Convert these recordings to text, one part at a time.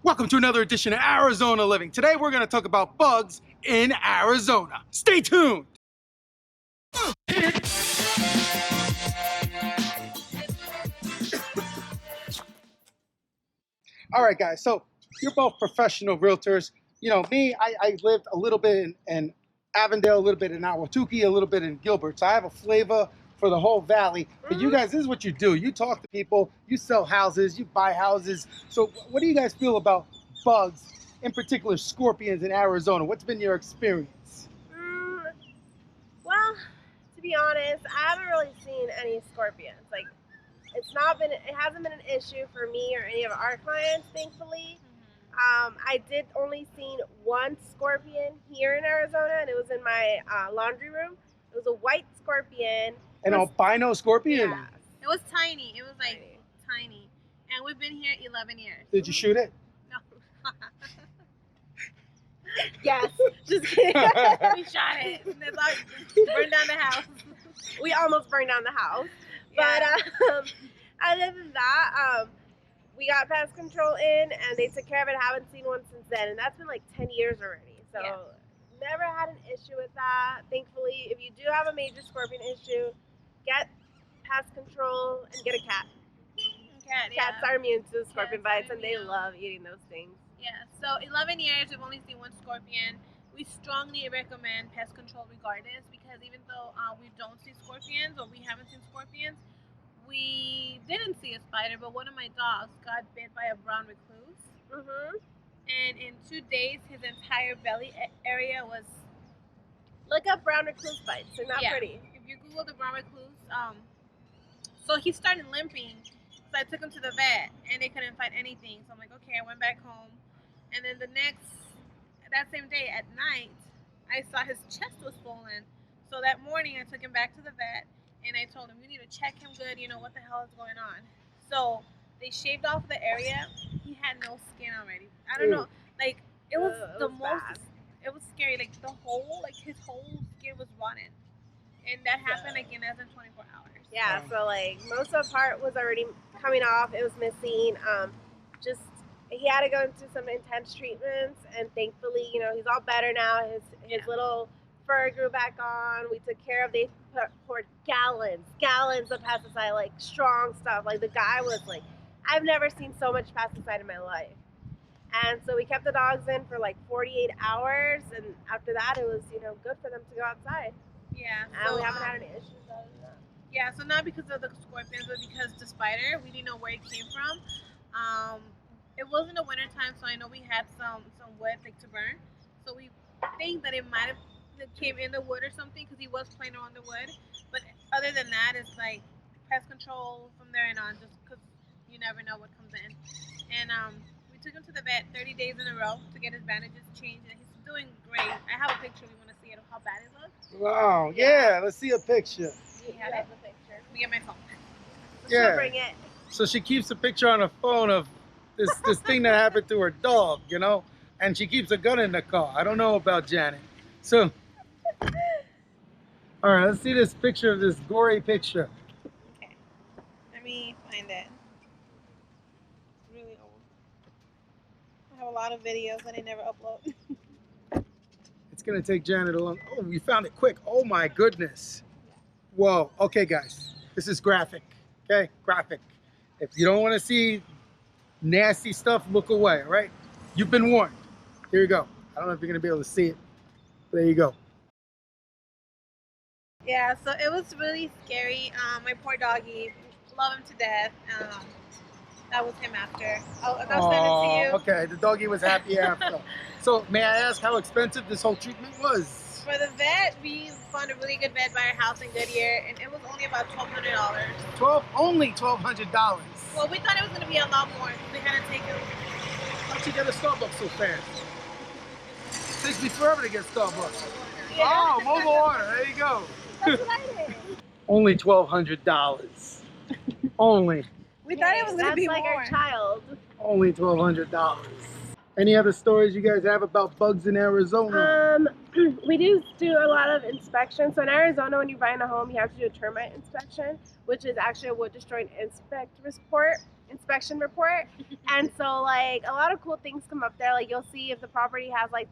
Welcome to another edition of Arizona Living. Today we're going to talk about bugs in Arizona. Stay tuned. All right, guys, so you're both professional realtors. You know, me, I lived a little bit in Avondale, a little bit in Ahwatukee, a little bit in Gilbert. So I have a flavor for the whole valley. But you guys, this is what you do. You talk to people, you sell houses, you buy houses. So what do you guys feel about bugs, in particular scorpions in Arizona? What's been your experience? Well, to be honest, I haven't really seen any scorpions. Like, it hasn't been an issue for me or any of our clients, thankfully. I did only seen one scorpion here in Arizona, and it was in my laundry room. It was a white scorpion. An albino scorpion? Yeah. It was tiny. It was like tiny. And we've been here 11 years. Did you shoot it? No. Yes. Just kidding. We shot it. It's like, burned down the house. We almost burned down the house. Yeah. But other than that, we got pest control in, and they took care of it. I haven't seen one since then, and that's been like 10 years already. So never had an issue with that. Thankfully, if you do have a major scorpion issue, get pest control and get a cat. Cats are immune to scorpion bites, and they love eating those things. Yeah, so 11 years, we've only seen one scorpion. We strongly recommend pest control regardless, because even though we don't see scorpions, or we haven't seen scorpions, we didn't see a spider, but one of my dogs got bit by a brown recluse. And in 2 days, his entire belly area was... Look up brown recluse bites. They're not pretty. If you Google the brown recluse, so he started limping. So I took him to the vet, and they couldn't find anything. So I'm like, okay, I went back home. And then that same day at night, I saw his chest was swollen. So that morning, I took him back to the vet, and I told him, you need to check him good, you know, what the hell is going on. So they shaved off the area. He had no skin already. I don't know, like, it was bad. It was scary, like his whole skin was rotten. And that happened like in less than 24 hours. Yeah, so like most of the part was already coming off. It was missing. He had to go into some intense treatments, and thankfully, you know, he's all better now. His little fur grew back on. We took care of. They poured gallons of pesticide, like strong stuff. Like the guy was like, I've never seen so much pesticide in my life. And so we kept the dogs in for like 48 hours, and after that, it was, you know, good for them to go outside. Yeah. And we haven't had any issues other than that. Yeah, so not because of the scorpions, but because the spider, we didn't know where it came from. It wasn't the winter time, so I know we had some wood like to burn. So we think that it might have came in the wood or something, because he was playing around the wood. But other than that, it's like pest control from there and on, just because you never know what comes in. And we took him to the vet 30 days in a row to get his bandages changed, and he's doing great. I have a picture if you want to see it of how bad it looks. Wow, yeah, let's see a picture. You have the picture. Let me get my phone. She'll bring it. So she keeps a picture on her phone of this thing that happened to her dog, you know, and she keeps a gun in the car. I don't know about Janet. So, all right, let's see this picture of this gory picture. Okay, let me find it. It's really old. I have a lot of videos that I never upload. It's gonna take Janet a long. Oh, we found it quick. Oh my goodness. Whoa. Okay, guys, this is graphic. Okay, graphic. If you don't want to see nasty stuff, look away. All right. You've been warned. Here you go. I don't know if you're gonna be able to see it. There you go. Yeah, so it was really scary. My poor doggy, love him to death. That was him after. I'll send it to you. Okay, the doggy was happy after. So may I ask how expensive this whole treatment was? For the vet, we found a really good vet by our house in Goodyear, and it was only about $1,200. Only $1,200. Well, we thought it was going to be a lot more. We had to take it. How'd you get a Starbucks so fast? It takes me forever to get Starbucks. Yeah. Oh, mobile order. There you go. That's what I did. Only $1,200. Only. We thought it was going to be like more. our child. Only $1,200. Any other stories you guys have about bugs in Arizona? We do a lot of inspections. So in Arizona, when you're buying a home, you have to do a termite inspection, which is actually a wood destroyed inspect report. inspection report. And so like a lot of cool things come up there. Like you'll see if the property has like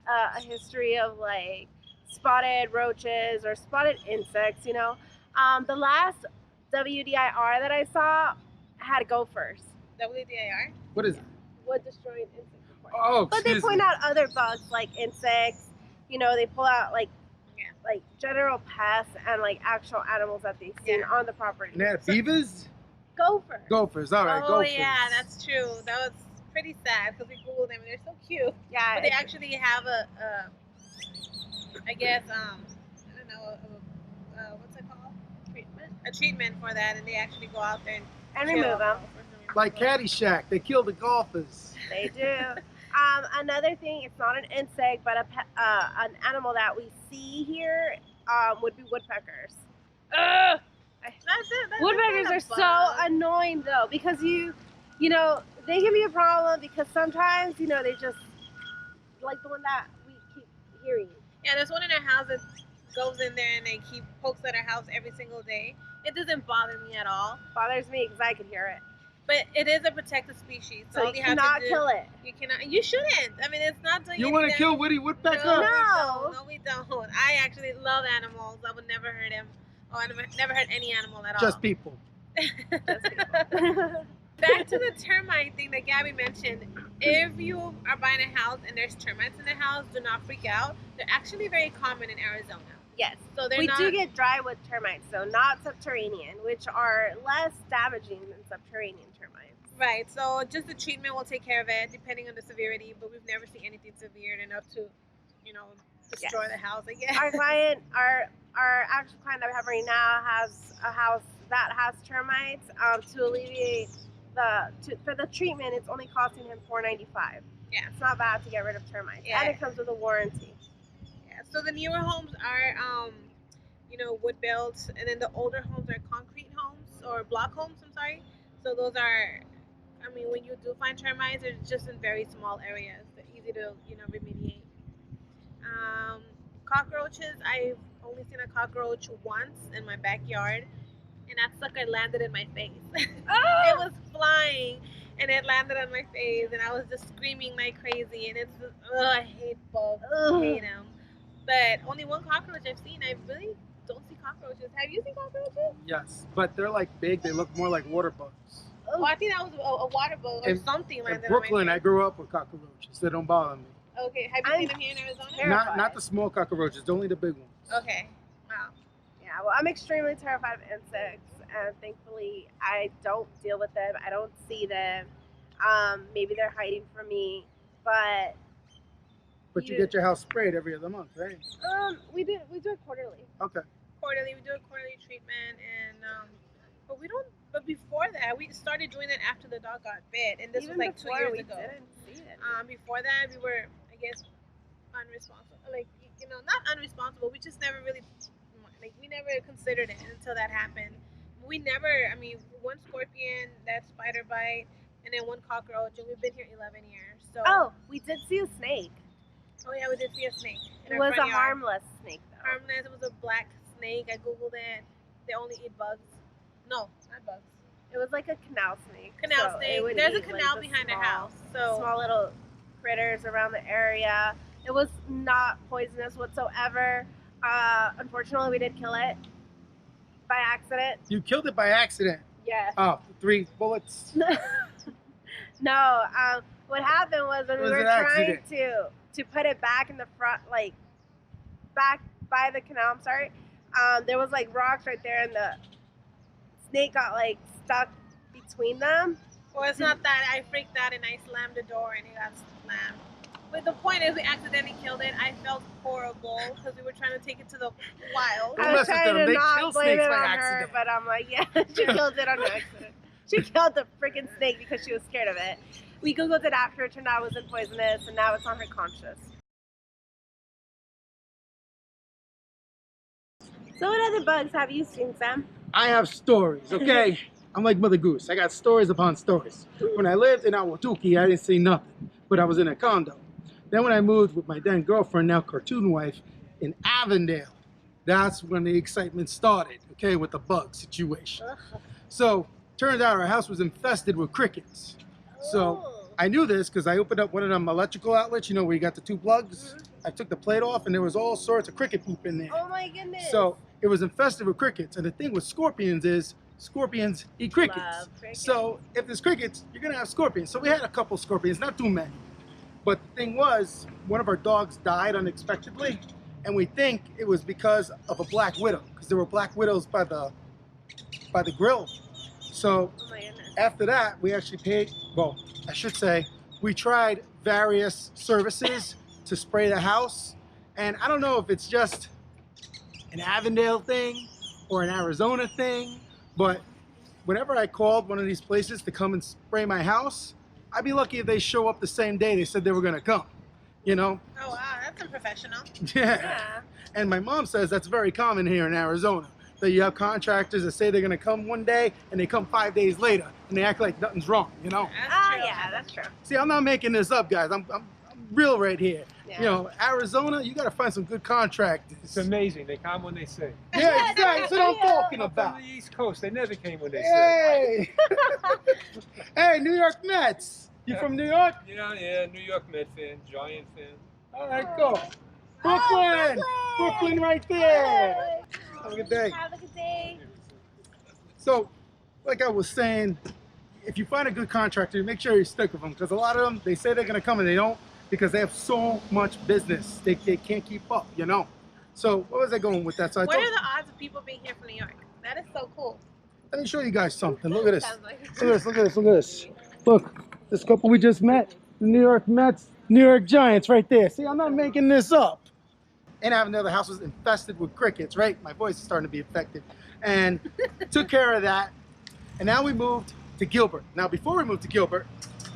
a history of like spotted roaches or spotted insects, you know. The last WDIR that I saw had gophers. WDIR? What is it? Wood destroying insect report. Oh, But they excuse point me. out other bugs like insects. You know, they pull out like general pests and like actual animals that they've seen on the property. And they had beavers? Gophers. Gophers, all right, Oh gophers. yeah, that's true. That was pretty sad because we googled them and they're so cute. Yeah. But they actually have I guess I don't know, what's it called? treatment. A treatment for that, and they actually go out there And kill remove them. gophers. Like Caddyshack, they kill the golfers. They do. Another thing, it's not an insect, but an animal that we see here would be woodpeckers. Ugh! Woodpeckers are so annoying though, because you know, they can be a problem because sometimes, you know, they just, like the one that we keep hearing. Yeah, there's one in our house that goes in there and they keep pokes at our house every single day. It doesn't bother me at all, Bothers me because I can hear it. but it is a protected species. So all you you have cannot to do, kill it. You cannot. You shouldn't. I mean, it's not doing. You want want to kill Woody Woodpecker? No. No, we don't. I actually love animals. I would never hurt him. Oh, I never hurt any animal at all. Just people. Back to the termite thing that Gabby mentioned. If you are buying a house and there's termites in the house, do not freak out. They're actually very common in Arizona. Yes. So they're We not. do get drywood termites, though, not subterranean, which are less damaging than subterranean termites. Right. So just the treatment will take care of it, depending on the severity. But we've never seen anything severe enough to, you know, destroy the house. I guess. Our client, our actual client that we have right now has a house that has termites. To alleviate for the treatment, it's only costing him $495. Yeah. It's not bad to get rid of termites, Yeah. and it comes with a warranty. Yeah. So the newer homes are, you know, wood built, and then the older homes are concrete homes or block homes. I'm sorry. So those are, I mean, when you do find termites, they're just in very small areas. They're easy to, you know, remediate. Cockroaches, I've only seen a cockroach once in my backyard, and that sucker landed in my face. It was flying, and it landed on my face, and I was just screaming like crazy. And it's just, I hate bugs. I hate them. But only one cockroach I've seen. I really don't see cockroaches. Have you seen cockroaches? Yes, but they're like big. They look more like water bugs. Oh, I think that was a water bug or something In landed Brooklyn, on I grew up with cockroaches. They don't bother me. my face. Okay, have you seen them here in Arizona? Terrified. Not the small cockroaches, only the big ones. Okay. Wow. Yeah, well, I'm extremely terrified of insects, and thankfully, I don't deal with them. I don't see them. Maybe they're hiding from me, but But you get your house sprayed every other month, right? we do it quarterly. Okay. Quarterly, we do a quarterly treatment, and but we don't. But before that, we started doing it after the dog got bit, and this Even was like 2 before, years we ago. didn't see it. Before that, we were, I guess, unresponsible. Like, you know, not unresponsible. We just never really, like, we never considered it until that happened. We never. I mean, one scorpion, that spider bite, and then one cockroach, and we've been here 11 years. So. Oh, we did see a snake. Oh yeah, we did see a snake. It was a harmless snake, though. Harmless. It was a black snake. I googled it. They only eat bugs. No, not bugs. It was like a canal snake. Canal so it snake. would There's a eat, like, canal the behind small, our house. So small little critters around the area. It was not poisonous whatsoever. Unfortunately, we did kill it by accident. You killed it by accident. Yes. Oh, 3 bullets. No. What happened was when It we was were an trying accident. to put it back in the front, like back by the canal. I'm sorry. There was like rocks right there, and the snake got like stuck between them. well, it's not that I freaked out and I slammed the door and it got slammed. But the point is, we accidentally killed it. I felt horrible because we were trying to take it to the wild. Don't I mess was with trying them. to They not kill blame snakes it by on her, accident. but I'm like, yeah, she killed it on accident. She killed the freaking snake because she was scared of it. We googled it after. It turned out it wasn't poisonous, and now it's on her conscience. So what other bugs have you seen, Sam? I have stories, okay? I'm like Mother Goose. I got stories upon stories. When I lived in Ahwatukee, I didn't see nothing, but I was in a condo. Then when I moved with my then girlfriend, now cartoon wife, in Avondale, that's when the excitement started, okay, with the bug situation. So Turns out our house was infested with crickets. So Oh. I knew this because I opened up one of them electrical outlets, you know, where you got the 2 plugs. I took the plate off and there was all sorts of cricket poop in there. Oh my goodness. So it was infested with crickets. And the thing with scorpions is scorpions eat crickets. Love crickets. So if there's crickets, you're gonna have scorpions. So we had a couple scorpions, not too many. But the thing was, one of our dogs died unexpectedly, and we think it was because of a black widow, because there were black widows by the grill. So Oh my goodness. after that, we actually paid, well, I should say, we tried various services to spray the house. And I don't know if it's just an Avondale thing or an Arizona thing, but whenever I called one of these places to come and spray my house, I'd be lucky if they show up the same day they said they were gonna come, you know? Oh wow, that's unprofessional. Yeah. And my mom says that's very common here in Arizona, that you have contractors that say they're gonna come one day and they come 5 days later and they act like nothing's wrong, you know? That's true. Yeah, that's true. See, I'm not making this up, guys. I'm real right here. Yeah. You know, Arizona, you gotta find some good contractors. It's amazing. They come when they say. Yeah, exactly. That's what I'm talking I'm about. from the East Coast. They never came when they say. Hey! Hey, New York Mets. You Yeah. from New York? Yeah, New York Met fan, Giant fan. All right, go. Brooklyn! Brooklyn right there. Have a good day. Have a good day. So, like I was saying, if you find a good contractor, make sure you stick with them, because a lot of them, they say they're going to come and they don't, because they have so much business. They can't keep up, you know? So, what was I going with that? So I What thought, are the odds of people being here from New York? That is so cool. let me show you guys something. Look at this. Sounds like Look at this, look at this, look at this. Look, this couple we just met, the New York Mets, New York Giants right there. See, I'm not making this up. In Avondale, the house was infested with crickets, right? My voice is starting to be affected. And took care of that. And now we moved to Gilbert. Now, before we moved to Gilbert,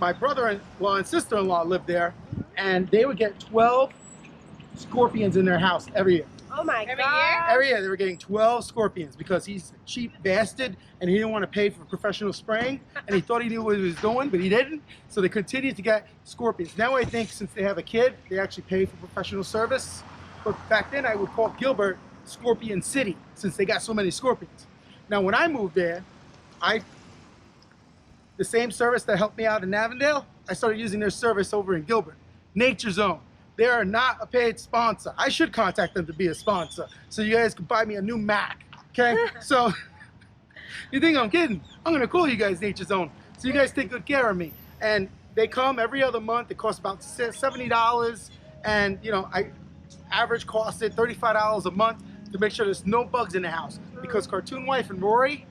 my brother-in-law and sister-in-law lived there, and they would get 12 scorpions in their house every year. Oh my Every god. Every year they were getting 12 scorpions because he's a cheap bastard and he didn't want to pay for professional spraying and he thought he knew what he was doing, but he didn't. So they continued to get scorpions. Now I think since they have a kid, they actually pay for professional service. But back then I would call Gilbert Scorpion City since they got so many scorpions. Now when I moved there, the same service that helped me out in Avondale, I started using their service over in Gilbert. Nature Zone. They are not a paid sponsor. I should contact them to be a sponsor so you guys can buy me a new Mac, okay? So, you think I'm kidding? I'm gonna call you guys Nature Zone so you guys take good care of me. And they come every other month. It costs about $70 and, you know, I average costed $35 a month to make sure there's no bugs in the house because Cartoon Wife and Rory,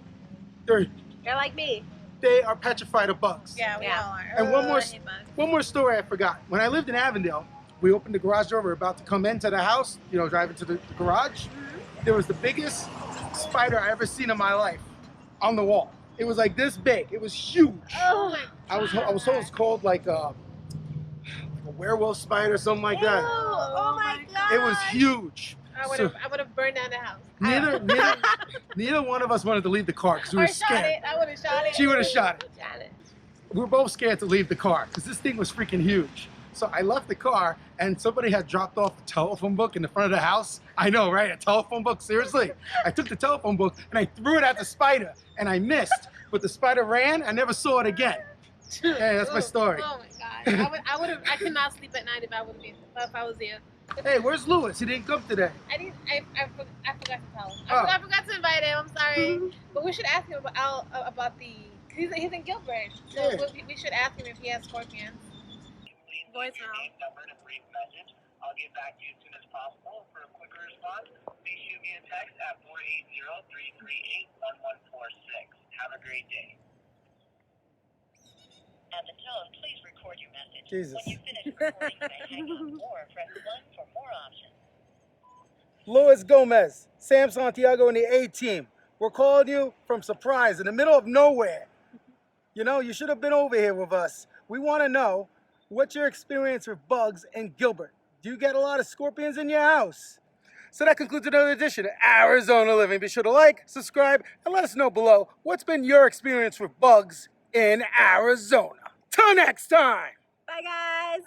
They're like me. they are petrified of bugs. Yeah, we Yeah. all are. And one more I hate bugs. One more story I forgot. When I lived in Avondale, we opened the garage door. We were about to come into the house, you know, drive into the garage. There was the biggest spider I ever seen in my life on the wall. It was like this big. It was huge. Oh my I was told it's called like a werewolf spider, something like that. Oh my god. It was huge. I would have burned down the house. Neither one of us wanted to leave the car because we Or were shot scared. it. I would have shot it. She would have shot it. Janet. We were both scared to leave the car because this thing was freaking huge. So I left the car and somebody had dropped off a telephone book in the front of the house. I know, right? A telephone book, seriously. I took the telephone book and I threw it at the spider and I missed, but the spider ran. I never saw it again. Yeah, that's my story. Oh my god. I could not sleep at night if I was there. Hey, where's Lewis? He didn't come today. I forgot to tell him. Oh. I forgot to invite him. I'm sorry. But we should ask him about the. He's in Gilbert. So Yeah. we should ask him if he has scorpions. Voicemail. Number and a brief message. I'll get back to you as soon as possible. For a quicker response, please shoot me a text at 480-338-1146. Have a great day. At the tone, please record your message. Jesus. When you finish recording, you may hang up or press 1 for more options. Luis Gomez, Sam Santiago and the A-Team. We're calling you from Surprise in the middle of nowhere. You know, you should have been over here with us. We want to know what's your experience with bugs in Gilbert. Do you get a lot of scorpions in your house? So that concludes another edition of Arizona Living. Be sure to like, subscribe, and let us know below what's been your experience with bugs in Arizona. Till next time. Bye guys.